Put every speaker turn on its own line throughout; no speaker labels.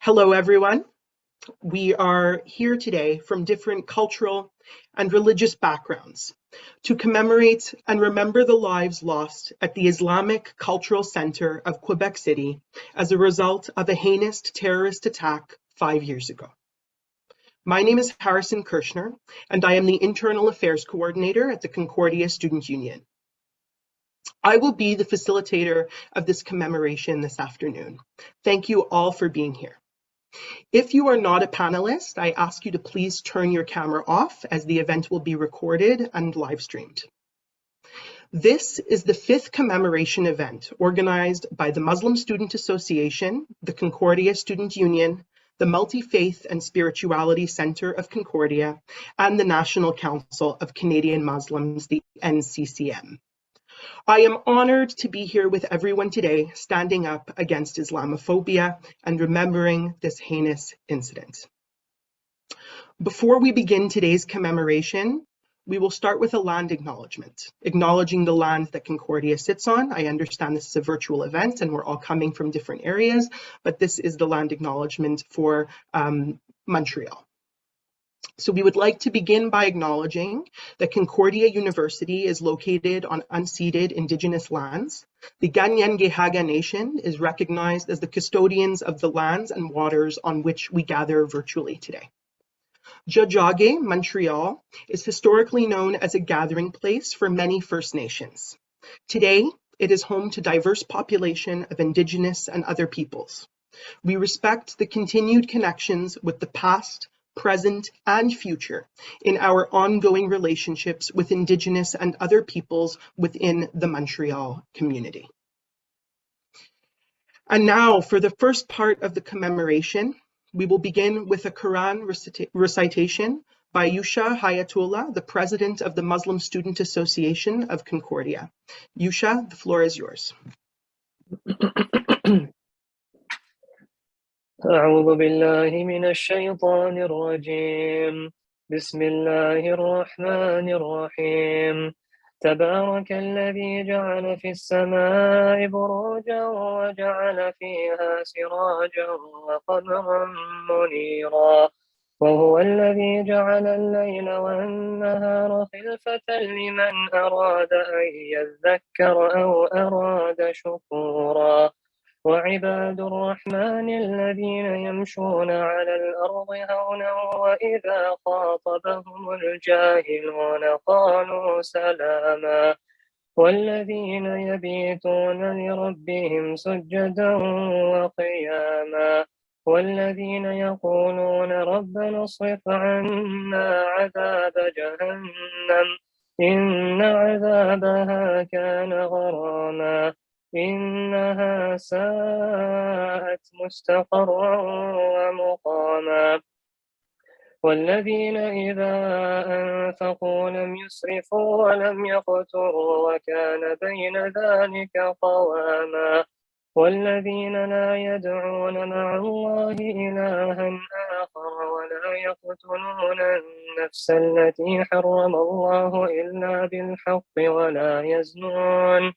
Hello, everyone. We are here today from different cultural and religious backgrounds to commemorate and remember the lives lost at the Islamic Cultural Centre of Quebec City as a result of a heinous terrorist attack 5 years ago. My name is Harrison Kirshner, and I am the Internal Affairs Coordinator at the Concordia Student Union. I will be the facilitator of this commemoration this afternoon. Thank you all for being here. If you are not a panelist, I ask you to please turn your camera off as the event will be recorded and live streamed. This is the 5th commemoration event organized by the Muslim Student Association, the Concordia Student Union, the Multi-Faith and Spirituality Centre of Concordia, and the National Council of Canadian Muslims, the NCCM. I am honored to be here with everyone today, standing up against Islamophobia and remembering this heinous incident. Before we begin today's commemoration, we will start with a land acknowledgement, acknowledging the land that Concordia sits on. I understand this is a virtual event and we're all coming from different areas, but this is the land acknowledgement for Montreal. So we would like to begin by acknowledging that Concordia University is located on unceded Indigenous lands. The Ganyangehaga Nation is recognized as the custodians of the lands and waters on which we gather virtually today. Tiohtià:ke, Montreal, is historically known as a gathering place for many First Nations. Today, it is home to diverse population of Indigenous and other peoples. We respect the continued connections with the past, present, and future in our ongoing relationships with Indigenous and other peoples within the Montreal community. And now, for the first part of the commemoration, we will begin with a Quran recitation by Yusha Hayatullah, the President of the Muslim Student Association of Concordia. Yusha, the floor is yours.
أعوذ بالله من الشيطان الرجيم بسم الله الرحمن الرحيم تبارك الذي جعل في السماء بروجا وجعل فيها سراجا وقمرا منيرا وهو الذي جعل الليل والنهار خلفة لمن أراد أن يذكر أو أراد شكورا وعباد الرحمن الذين يمشون على الأرض هونا وإذا خاطبهم الجاهلون قالوا سلاما والذين يبيتون لربهم سجدا وقياما والذين يقولون ربنا اصرف عنا عذاب جهنم إن عذابها كان غراما إنها ساءت مستقرا ومقاما والذين إذا أنفقوا لم يسرفوا ولم يقتروا وكان بين ذلك قواما والذين لا يدعون مع الله إلها آخر ولا يقتلون النفس التي حرم الله إلا بالحق ولا يزنون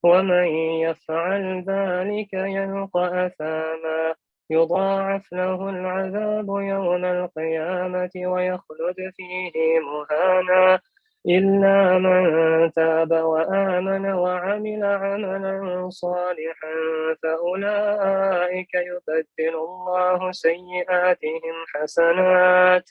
ومن يفعل ذلك يلقى أثاما يضاعف له العذاب يوم القيامة ويخلد فيه مهانا إلا من تاب وآمن وعمل عملا صالحا فأولئك يبدل الله سيئاتهم حسنات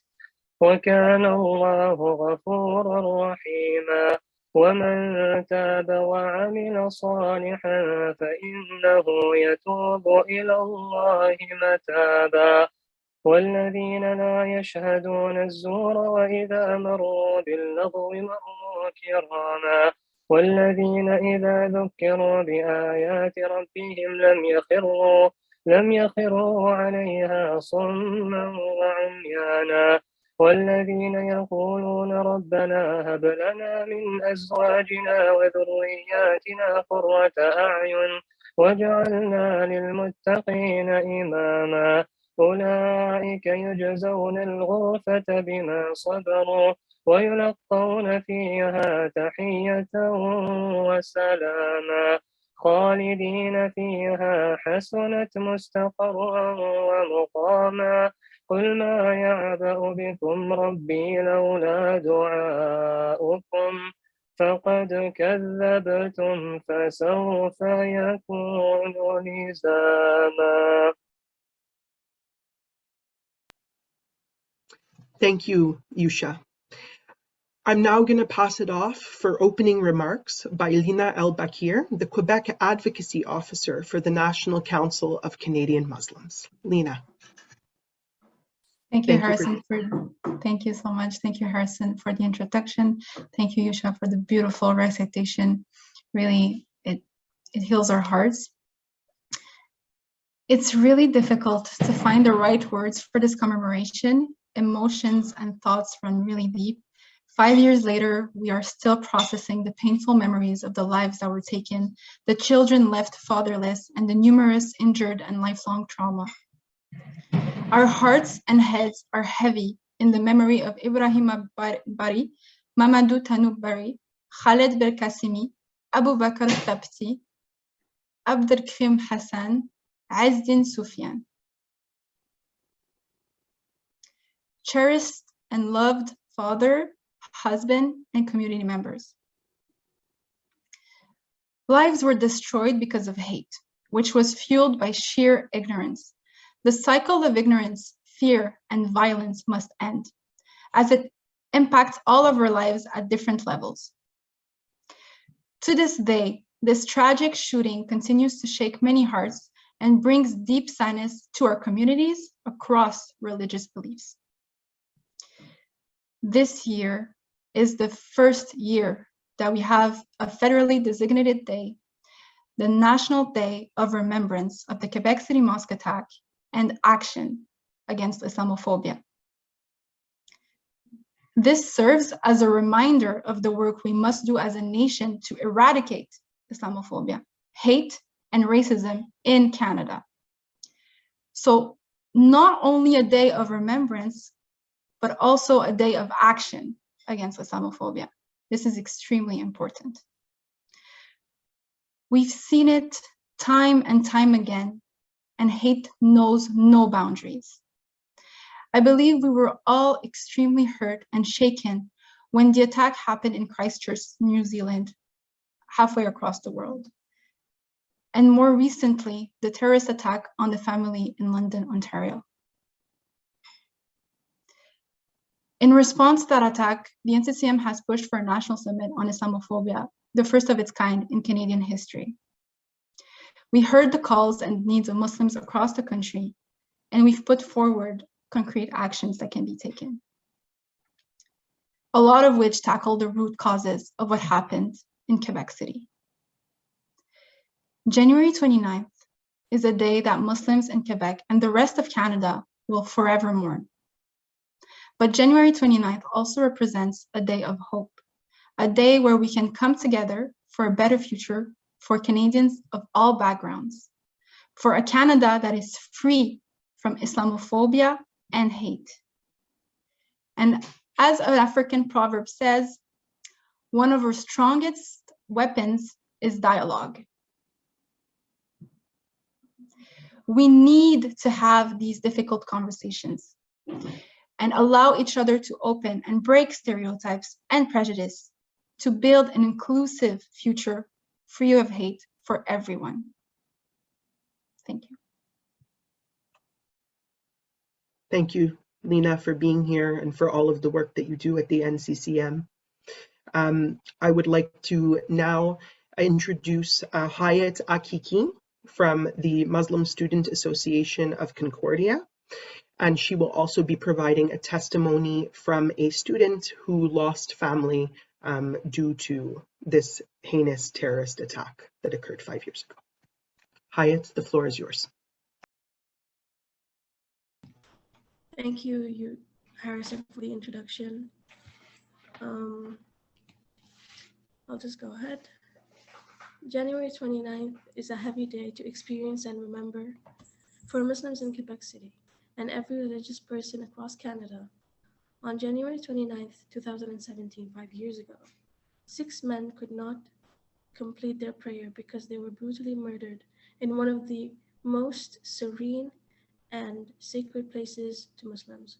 وكان الله غفورا رحيما ومن تاب وعمل صالحا فإنه يتوب إلى الله متابا والذين لا يشهدون الزور وإذا مروا باللغو مروا كراما والذين إذا ذكروا بآيات ربهم لم يخروا عليها صما وعميانا والذين يقولون ربنا هب لنا من أزواجنا وذرياتنا قرة أعين واجعلنا للمتقين إماما أولئك يجزون الغرفة بما صبروا ويلقون فيها تحية وسلاما خالدين فيها حسنت مستقرا ومقاما قل ما يعبأ بكم ربي لولا دعاؤكم فقد كذبتم فسوف يكون لزاما.
Thank you, Yusha. I'm now going to pass it off for opening remarks by Lina El-Bakir, the Quebec Advocacy Officer for the National Council of Canadian Muslims. Lina.
Thank you, Harrison. Thank you so much. Thank you, Harrison, for the introduction. Thank you, Yusha, for the beautiful recitation. Really, it heals our hearts. It's really difficult to find the right words for this commemoration. Emotions and thoughts run really deep. 5 years later, we are still processing the painful memories of the lives that were taken, the children left fatherless, and the numerous injured and lifelong trauma. Our hearts and heads are heavy in the memory of Ibrahima Bari, Mamadou Tanoub Bari, Khaled Belkacemi, Abu Bakr Thabti, Abdelkrim Hassan, Azdin Soufiane. Cherished and loved father, husband, and community members. Lives were destroyed because of hate, which was fueled by sheer ignorance. The cycle of ignorance, fear, and violence must end, as it impacts all of our lives at different levels. To this day, this tragic shooting continues to shake many hearts and brings deep sadness to our communities across religious beliefs. This year is the first year that we have a federally designated day, the National Day of Remembrance of the Quebec City Mosque attack and action against Islamophobia. This serves as a reminder of the work we must do as a nation to eradicate Islamophobia, hate, and racism in Canada. So not only a day of remembrance, but also a day of action against Islamophobia. This is extremely important. We've seen it time and time again, and hate knows no boundaries. I believe we were all extremely hurt and shaken when the attack happened in Christchurch, New Zealand, halfway across the world. And more recently, the terrorist attack on the family in London, Ontario. In response to that attack, the NCCM has pushed for a national summit on Islamophobia, the first of its kind in Canadian history. We heard the calls and needs of Muslims across the country, and we've put forward concrete actions that can be taken. A lot of which tackle the root causes of what happened in Quebec City. January 29th is a day that Muslims in Quebec and the rest of Canada will forever mourn. But January 29th also represents a day of hope, a day where we can come together for a better future for Canadians of all backgrounds, for a Canada that is free from Islamophobia and hate. And as an African proverb says, one of our strongest weapons is dialogue. We need to have these difficult conversations and allow each other to open and break stereotypes and prejudice to build an inclusive future free of hate for everyone. Thank you.
Thank you, Lina, for being here and for all of the work that you do at the NCCM. I would like to now introduce Hyatt Akiki from the Muslim Student Association of Concordia. And she will also be providing a testimony from a student who lost family due to this heinous terrorist attack that occurred 5 years ago. Hyatt, the floor is yours.
Thank you, Harrison, for the introduction. I'll just go ahead. January 29th is a heavy day to experience and remember for Muslims in Quebec City and every religious person across Canada. On January 29th, 2017, 5 years ago, 6 men could complete their prayer because they were brutally murdered in one of the most serene and sacred places to Muslims,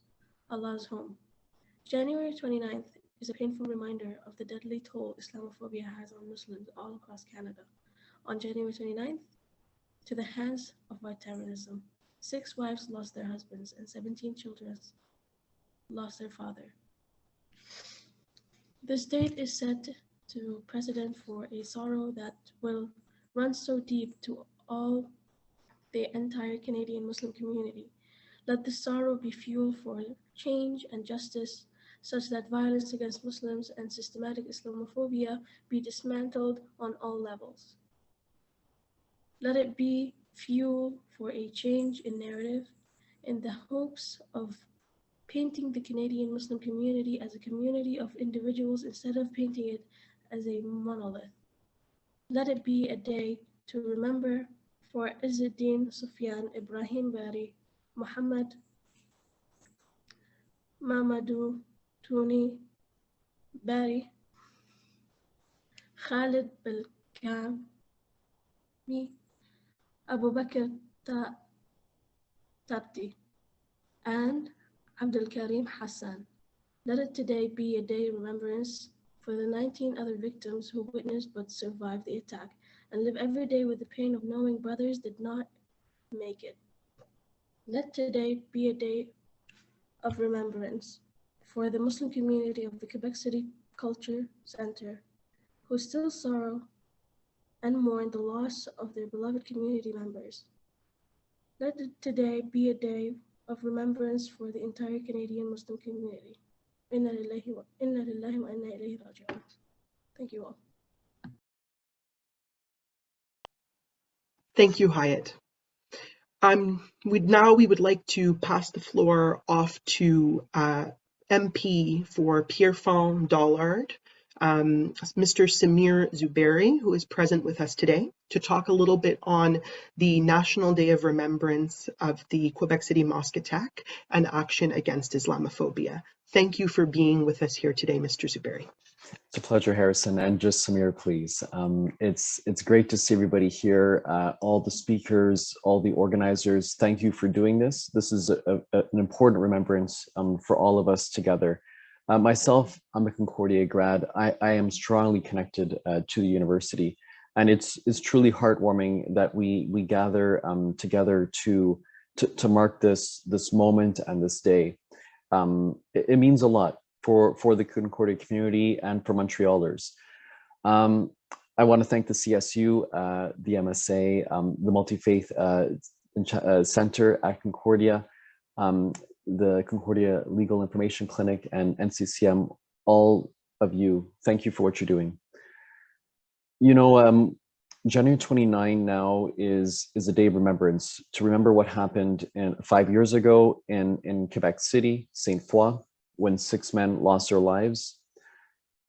Allah's home. January 29th is a painful reminder of the deadly toll Islamophobia has on Muslims all across Canada. On January 29th, to the hands of white terrorism, 6 wives lost their husbands and 17 children lost their father. This date is set to precedent for a sorrow that will run so deep to all the entire Canadian Muslim community. Let this sorrow be fuel for change and justice, such that violence against Muslims and systematic Islamophobia be dismantled on all levels. Let it be fuel for a change in narrative in the hopes of painting the Canadian Muslim community as a community of individuals instead of painting it as a monolith. Let it be a day to remember for Izzuddin Sufyan Ibrahim Bari, Muhammad Mamadou Touni Bari, Khalid Belkami, Abu Bakr Tabti, and Abdul Karim Hassan. Let it today be a day of remembrance for the 19 other victims who witnessed but survived the attack and live every day with the pain of knowing brothers did not make it. Let today be a day of remembrance for the Muslim community of the Quebec City Cultural Centre, who still sorrow and mourn the loss of their beloved community members. Let today be a day of remembrance for the entire Canadian Muslim community. Inna lillahi wa inna ilayhi raji'un. Thank you all.
Thank you, Hyatt. We would like to pass the floor off to MP for Pierrefonds Dollard, Mr. Samir Zuberi, who is present with us today, to talk a little bit on the National Day of Remembrance of the Quebec City Mosque attack and action against Islamophobia. Thank you for being with us here today, Mr. Zuberi.
It's a pleasure, Harrison, and just Samir, please. It's great to see everybody here, all the speakers, all the organizers. Thank you for doing this. This is an important remembrance for all of us together. Myself, I'm a Concordia grad. I am strongly connected to the university, and it's truly heartwarming that we gather together to mark this moment and this day. It means a lot for the Concordia community and for Montrealers. I want to thank the CSU, the MSA, the Multi-Faith Center at Concordia, the Concordia Legal Information Clinic, and NCCM. All of you, thank you for what you're doing. You know, January 29 now is a day of remembrance, to remember what happened 5 years ago in Quebec City, Saint Foy, when 6 men lost their lives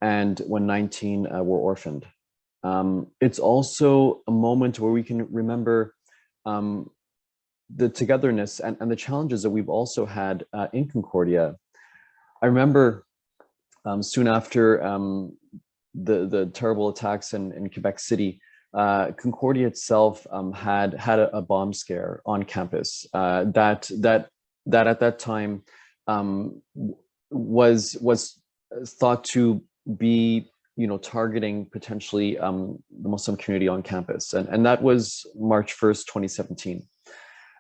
and when 19 were orphaned. It's also a moment where we can remember the togetherness and the challenges that we've also had in Concordia. I remember soon after the terrible attacks in Quebec City, Concordia itself had a bomb scare on campus that at that time was thought to be, you know, targeting potentially the Muslim community on campus, and that was March 1st, 2017.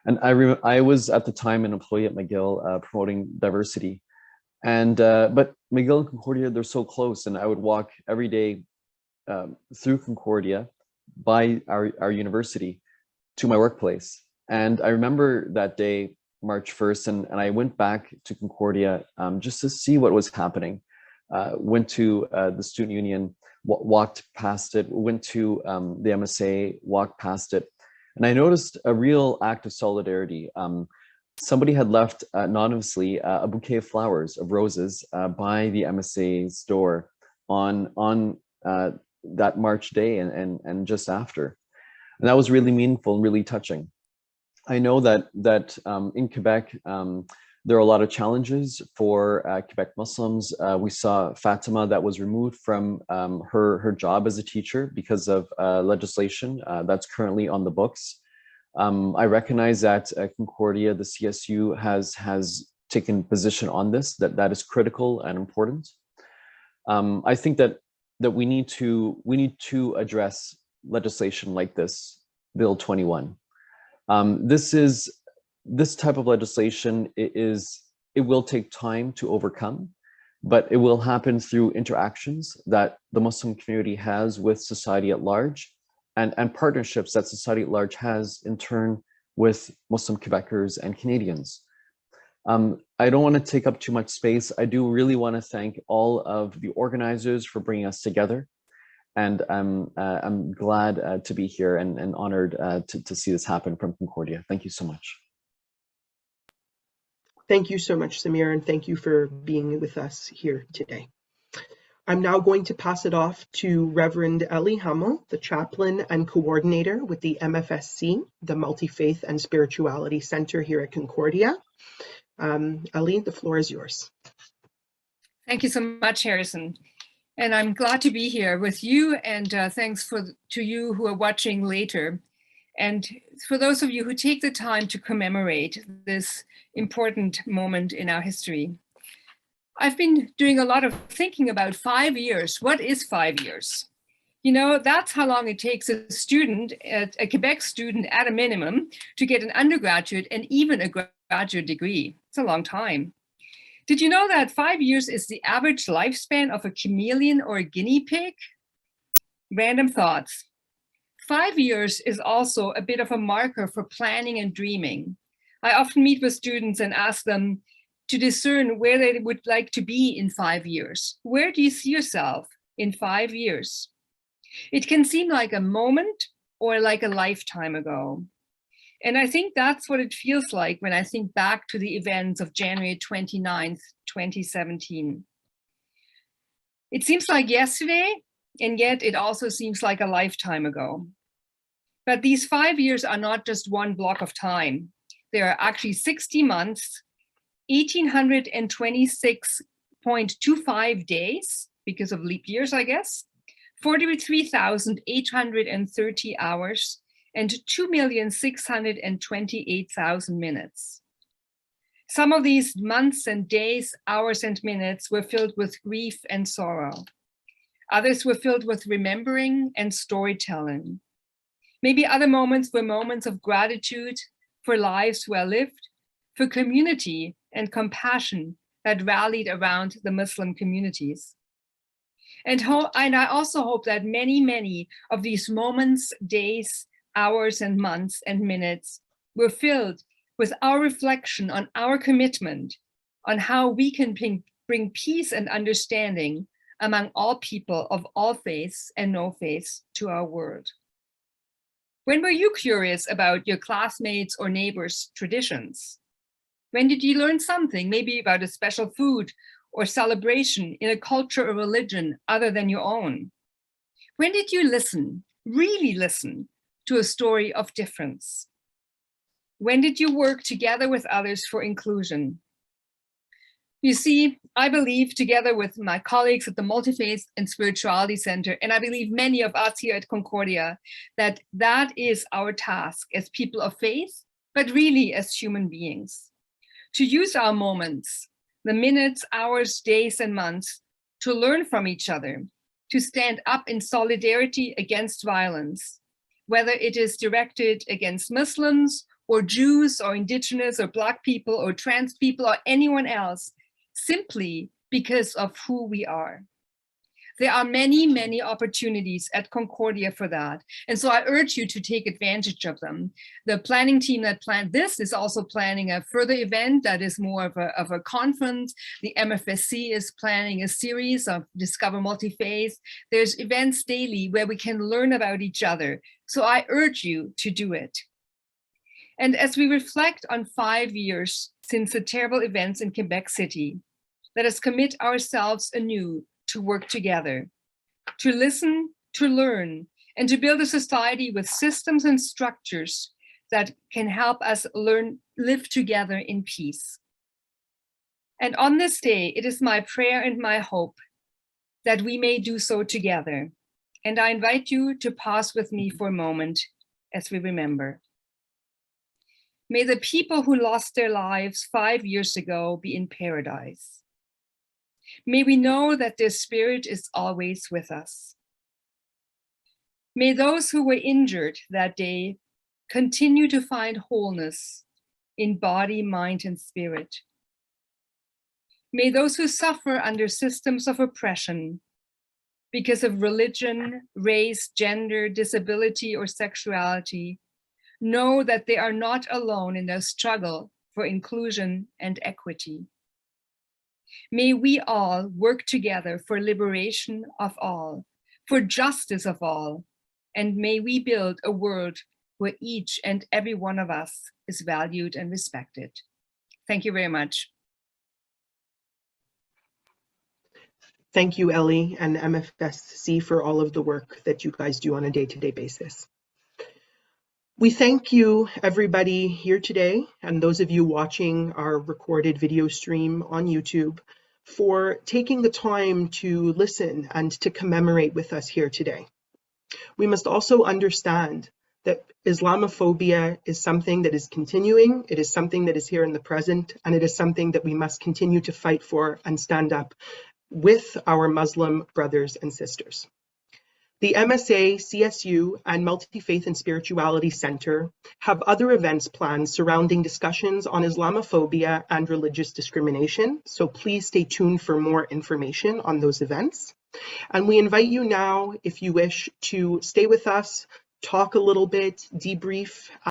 And I was at the time an employee at McGill promoting diversity, and but McGill and Concordia, they're so close, and I would walk every day through Concordia by our university to my workplace. And I remember that day, March 1st, and I went back to Concordia just to see what was happening. Went to the student union, walked past it, went to the MSA, walked past it, and I noticed a real act of solidarity. Somebody had left anonymously a bouquet of flowers, of roses, by the MSA's door on that March day and just after. And that was really meaningful and really touching. I know that in Quebec, There are a lot of challenges for Quebec Muslims. We saw Fatima that was removed from her job as a teacher because of legislation that's currently on the books. I recognize that Concordia, the CSU, has taken position on this, that is critical and important. I think that we need to address legislation like this, Bill 21. This type of legislation it will take time to overcome, but it will happen through interactions that the Muslim community has with society at large, and partnerships that society at large has in turn with Muslim Quebecers and Canadians. I don't want to take up too much space. I do really want to thank all of the organizers for bringing us together. And I'm glad to be here and honored to see this happen from Concordia. Thank you so much.
Thank you so much, Samir, and thank you for being with us here today. I'm now going to pass it off to Reverend Ellie Hummel, the chaplain and coordinator with the MFSC, the Multi-Faith and Spirituality Center here at Concordia. Ellie, the floor is yours.
Thank you so much, Harrison. And I'm glad to be here with you, and thanks to you who are watching later. And for those of you who take the time to commemorate this important moment in our history. I've been doing a lot of thinking about 5 years. What is 5 years? You know, that's how long it takes a student, a Quebec student at a minimum, to get an undergraduate and even a graduate degree. It's a long time. Did you know that 5 years is the average lifespan of a chameleon or a guinea pig? Random thoughts. 5 years is also a bit of a marker for planning and dreaming. I often meet with students and ask them to discern where they would like to be in 5 years. Where do you see yourself in 5 years? It can seem like a moment or like a lifetime ago. And I think that's what it feels like when I think back to the events of January 29th, 2017. It seems like yesterday, and yet it also seems like a lifetime ago. But these 5 years are not just one block of time. There are actually 60 months, 1,826.25 days, because of leap years, I guess, 43,830 hours, and 2,628,000 minutes. Some of these months and days, hours and minutes were filled with grief and sorrow. Others were filled with remembering and storytelling. Maybe other moments were moments of gratitude for lives well lived, for community and compassion that rallied around the Muslim communities. And I also hope that many, many of these moments, days, hours and months and minutes were filled with our reflection on our commitment on how we can bring peace and understanding among all people of all faiths and no faiths to our world. When were you curious about your classmates' or neighbors' traditions? When did you learn something, maybe about a special food or celebration in a culture or religion other than your own? When did you listen, really listen, to a story of difference? When did you work together with others for inclusion? You see, I believe, together with my colleagues at the Multi-Faith and Spirituality Center, and I believe many of us here at Concordia, that that is our task as people of faith, but really as human beings. To use our moments, the minutes, hours, days, and months, to learn from each other, to stand up in solidarity against violence, whether it is directed against Muslims or Jews or Indigenous or Black people or trans people or anyone else, simply because of who we are. There are many, many opportunities at Concordia for that. And so I urge you to take advantage of them. The planning team that planned this is also planning a further event that is more of a conference. The MFSC is planning a series of Discover Multi-Faith. There's events daily where we can learn about each other. So I urge you to do it. And as we reflect on 5 years since the terrible events in Quebec City, let us commit ourselves anew to work together, to listen, to learn, and to build a society with systems and structures that can help us live together in peace. And on this day, it is my prayer and my hope that we may do so together. And I invite you to pause with me for a moment as we remember. May the people who lost their lives 5 years ago be in paradise. May we know that their spirit is always with us. May those who were injured that day continue to find wholeness in body, mind, and spirit. May those who suffer under systems of oppression because of religion, race, gender, disability, or sexuality know that they are not alone in their struggle for inclusion and equity. May we all work together for liberation of all, for justice of all, and may we build a world where each and every one of us is valued and respected. Thank you very much.
Thank you, Ellie and MFSC, for all of the work that you guys do on a day-to-day basis. We thank you, everybody here today, and those of you watching our recorded video stream on YouTube, for taking the time to listen and to commemorate with us here today. We must also understand that Islamophobia is something that is continuing, it is something that is here in the present, and it is something that we must continue to fight for and stand up with our Muslim brothers and sisters. The MSA, CSU, and Multi-Faith and Spirituality Center have other events planned surrounding discussions on Islamophobia and religious discrimination, so please stay tuned for more information on those events. And we invite you now, if you wish, to stay with us, talk a little bit, debrief